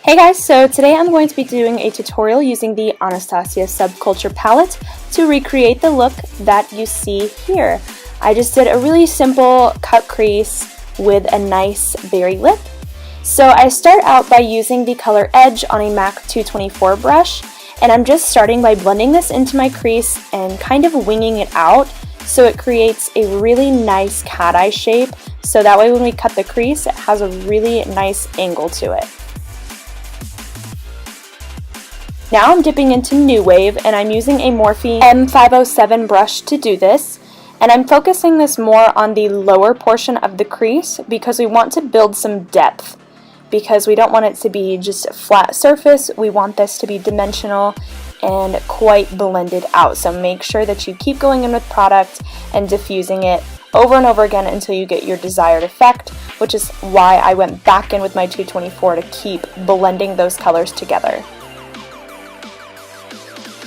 Hey guys, so today I'm going to be doing a tutorial using the Anastasia Subculture palette to recreate the look that you see here. I just did a really simple cut crease with a nice berry lip. So I start out by using the color Edge on a MAC 224 brush, and I'm just starting by blending this into my crease and kind of winging it out so it creates a really nice cat eye shape, so that way when we cut the crease it has a really nice angle to it. Now I'm dipping into New Wave, and I'm using a Morphe M507 brush to do this, and I'm focusing this more on the lower portion of the crease because we want to build some depth, because we don't want it to be just a flat surface. We want this to be dimensional and quite blended out, so make sure that you keep going in with product and diffusing it over and over again until you get your desired effect, which is why I went back in with my 224 to keep blending those colors together.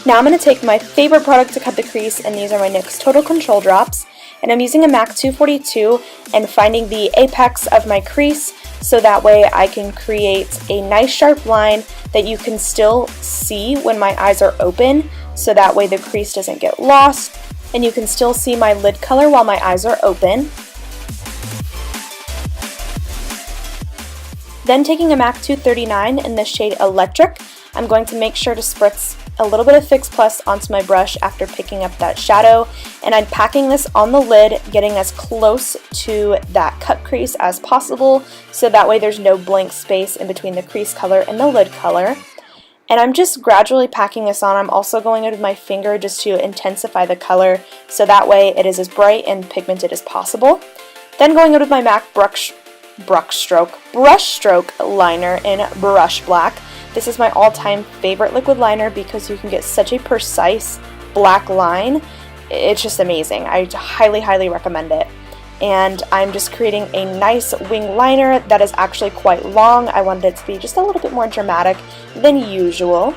Now I'm going to take my favorite product to cut the crease, and these are my NYX Total Control Drops, and I'm using a MAC 242 and finding the apex of my crease so that way I can create a nice sharp line that you can still see when my eyes are open, so that way the crease doesn't get lost and you can still see my lid color while my eyes are open. Then taking a MAC 239 in the shade Electric, I'm going to make sure to spritz a little bit of Fix Plus onto my brush after picking up that shadow, and I'm packing this on the lid, getting as close to that cut crease as possible so that way there's no blank space in between the crease color and the lid color. And I'm just gradually packing this on. I'm also going in with my finger just to intensify the color so that way it is as bright and pigmented as possible. Then going in with my MAC brush stroke liner in Brush Black. This is my all-time favorite liquid liner because you can get such a precise black line. It's just amazing. I highly recommend it. And I'm just creating a nice wing liner that is actually quite long. I wanted it to be just a little bit more dramatic than usual.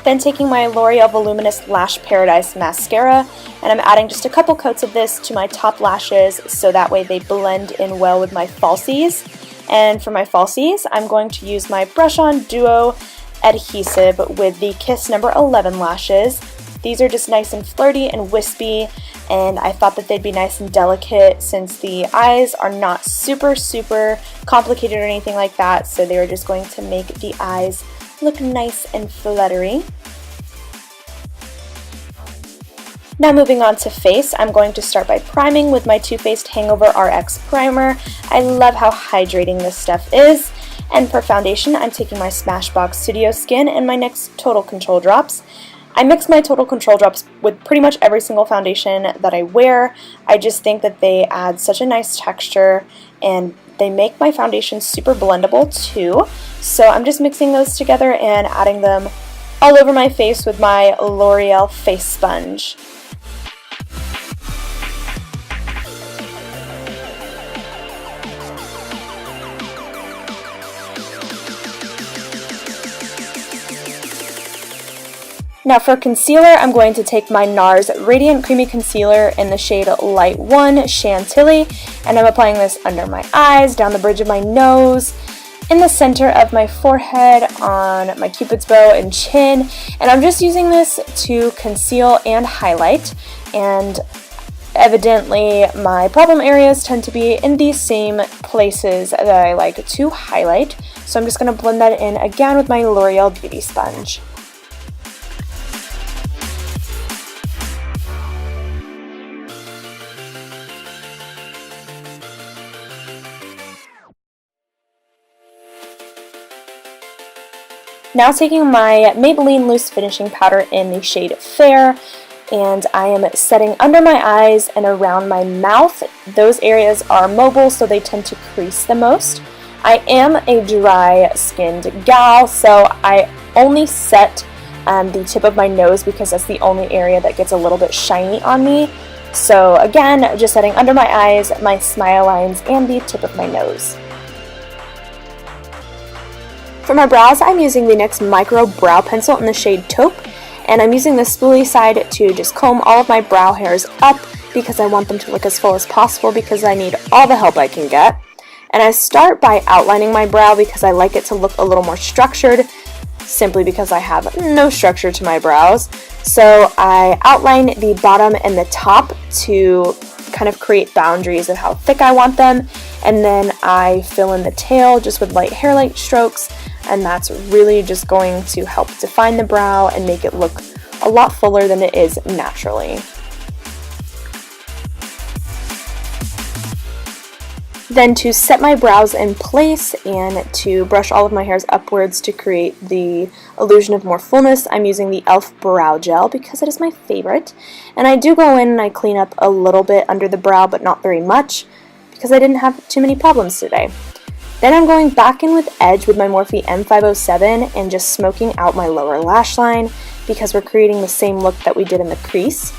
Then taking my L'Oreal Voluminous Lash Paradise mascara, and I'm adding just a couple coats of this to my top lashes so that way they blend in well with my falsies. And for my falsies, I'm going to use my Brush On Duo adhesive with the Kiss number 11 lashes. These are just nice and flirty and wispy, and I thought that they'd be nice and delicate since the eyes are not super complicated or anything like that, so they were just going to make the eyes look nice and fluttery. Now moving on to face, I'm going to start by priming with my Too Faced Hangover RX primer. I love how hydrating this stuff is. And for foundation, I'm taking my Smashbox Studio Skin and my NYX Total Control Drops. I mix my Total Control Drops with pretty much every single foundation that I wear. I just think that they add such a nice texture and they make my foundation super blendable too. So I'm just mixing those together and adding them all over my face with my L'Oreal Face Sponge. Now for concealer, I'm going to take my NARS Radiant Creamy Concealer in the shade Light 1 Chantilly, and I'm applying this under my eyes, down the bridge of my nose, in the center of my forehead, on my cupid's bow and chin, and I'm just using this to conceal and highlight. And evidently my problem areas tend to be in these same places that I like to highlight, so I'm just going to blend that in again with my L'Oreal Beauty Sponge. Now taking my Maybelline Loose Finishing Powder in the shade Fair, and I am setting under my eyes and around my mouth. Those areas are mobile, so they tend to crease the most. I am a dry-skinned gal, so I only set the tip of my nose because that's the only area that gets a little bit shiny on me. So again, just setting under my eyes, my smile lines, and the tip of my nose. For my brows, I'm using the NYX Micro Brow Pencil in the shade Taupe, and I'm using the spoolie side to just comb all of my brow hairs up because I want them to look as full as possible because I need all the help I can get. And I start by outlining my brow because I like it to look a little more structured, simply because I have no structure to my brows. So I outline the bottom and the top to kind of create boundaries of how thick I want them, and then I fill in the tail just with light hairline strokes, and that's really just going to help define the brow and make it look a lot fuller than it is naturally. Then to set my brows in place and to brush all of my hairs upwards to create the illusion of more fullness, I'm using the e.l.f. Brow Gel because it is my favorite. And I do go in and I clean up a little bit under the brow, but not very much, because I didn't have too many problems today. Then I'm going back in with Edge with my Morphe M507 and just smoking out my lower lash line because we're creating the same look that we did in the crease.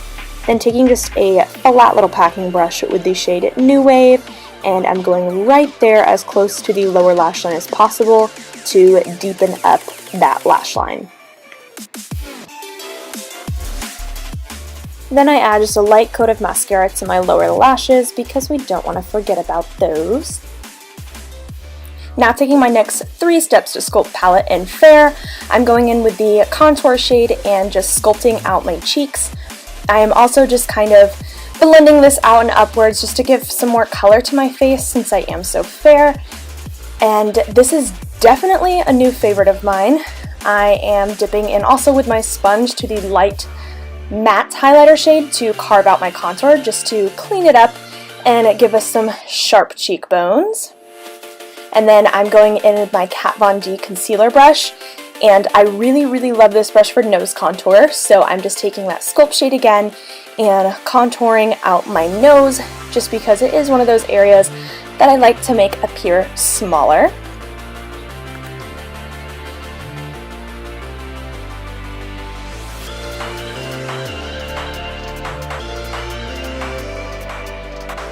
Then taking just a flat little packing brush with the shade New Wave, and I'm going right there as close to the lower lash line as possible to deepen up that lash line. Then I add just a light coat of mascara to my lower lashes because we don't want to forget about those. Now taking my next 3 steps to sculpt palette in Fair, I'm going in with the contour shade and just sculpting out my cheeks. I am also just kind of blending this out and upwards just to give some more color to my face since I am so fair. And this is definitely a new favorite of mine. I am dipping in also with my sponge to the light matte highlighter shade to carve out my contour just to clean it up and give us some sharp cheekbones. And then I'm going in with my Kat Von D concealer brush, and I really love this brush for nose contour, so I'm just taking that sculpt shade again and contouring out my nose just because it is one of those areas that I like to make appear smaller.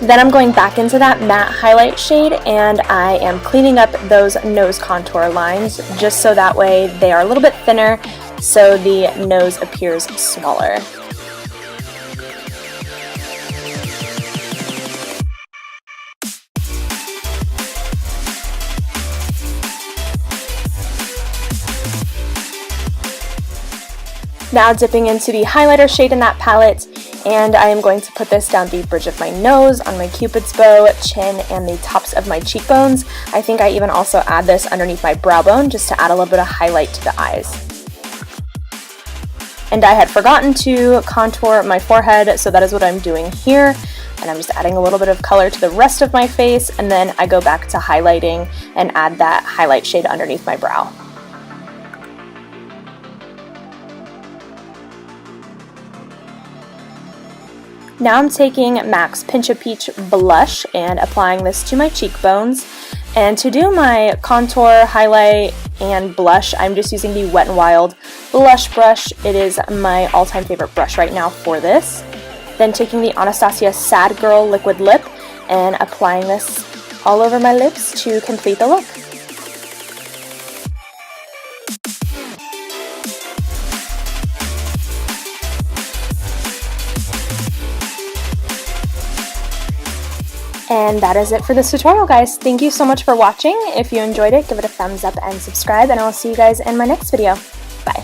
Then I'm going back into that matte highlight shade and I am cleaning up those nose contour lines just so that way they are a little bit thinner so the nose appears smaller. Now dipping into the highlighter shade in that palette, and I am going to put this down the bridge of my nose, on my cupid's bow, chin, and the tops of my cheekbones. I think I even also add this underneath my brow bone just to add a little bit of highlight to the eyes. And I had forgotten to contour my forehead, so that is what I'm doing here. And I'm just adding a little bit of color to the rest of my face, and then I go back to highlighting and add that highlight shade underneath my brow. Now I'm taking MAC's Pinch a Peach blush and applying this to my cheekbones. And to do my contour, highlight, and blush, I'm just using the Wet n Wild blush brush. It is my all-time favorite brush right now for this. Then taking the Anastasia Sad Girl liquid lip and applying this all over my lips to complete the look. And that is it for this tutorial, guys. Thank you so much for watching. If you enjoyed it, give it a thumbs up and subscribe, and I'll see you guys in my next video. Bye.